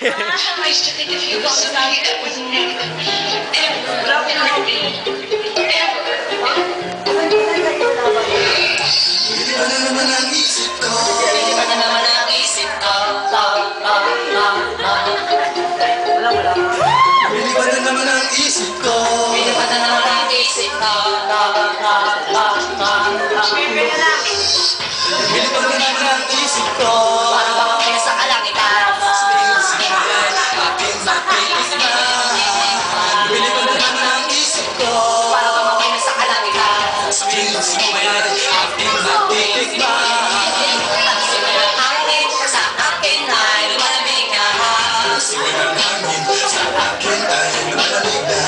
I used to think if he was somebody that would never, ever be, ever. Hindi pa na naman ang isip ko. Hindi pa na naman ang isip ko. Hindi pa na naman ang isip ko. Hindi pa na naman ang isip ko. Hindi pa na naman ang isip ko. Para bang ako'y nasa kalangitan. Aking matitikman. Hindi pa na naman ang isip ko. Para bang ako'y nasa kalangitan. Sabihin si Mayan, aking matitikman. Ang simay ng hangin sa akin ay lumalamig na. Simay ng hangin sa akin ay lumalamig na.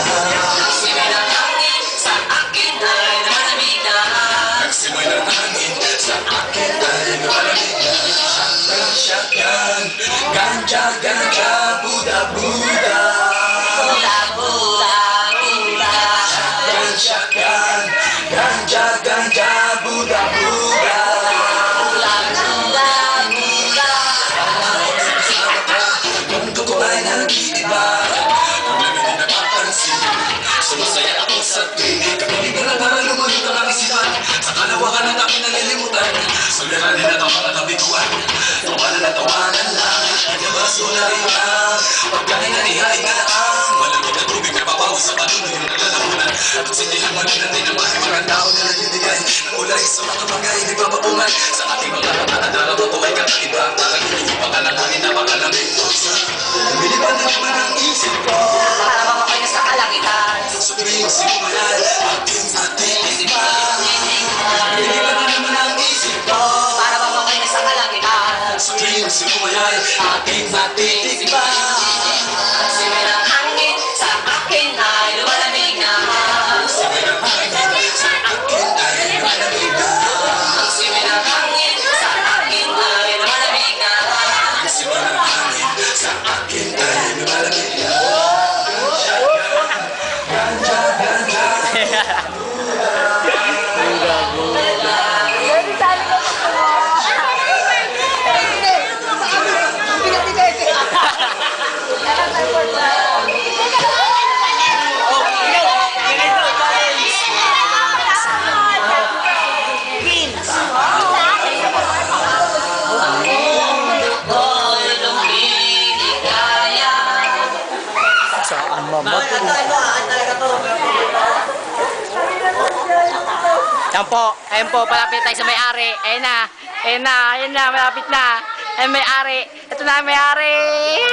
Ang simay ng hangin sa akin ay lumalamig na. Simay ng hangin sa akin ay lumalamig na. Shotgun, ganja, ganja, Buddha, Buddha. Buda, Buda, Buda. Shotgun, ganja, ganja, Buddha, Buddha. Buda, Buda, Buda. Ang totoo ay nag-iiba. Ang lamin din napapansin. Sumasaya ako sa tinig. Kapag ko na naman lumulito ng isipan. Sa kalawakan ng aking nalilimutan. Suliranin at ang mga kabiguan. Tawanan at tawanan lang. Nagabas ko na rin lang. Pagkain na nihain na lang. Malamig na tubig na papaw sa panuno yung naglalamunan. At sindihan mo din natin ang mga tao na nagbibigay. Kulay sa mga bagay na ipapapungan. Sa ating mga katanadara totoo ay kakaiba. Parang hindi pa ka lang hangin na makalamig. Bili pa naman ang isip ko. Para bang ako'y nasa kalangitan. Sa tuwing simulan, aking matitikman. Bili pa naman ang isip ko. Para bang ako'y nasa kalangitan. Sa tuwing simulan, aking matitikman. Ang simay ng hangin sa akin ay lumalamig na. Simay ng hangin sa akin ay lumalamig na. Ang simay ng hangin sa akin ay lumalamig na. Simay ng hangin sa akin ay lumalamig na. Ganja, ganja. Ako'y lumiligaya. Ayan po, palapit tayo sa may-ari. Ayan na, malapit na. Ayan may-ari. Ito na may-ari.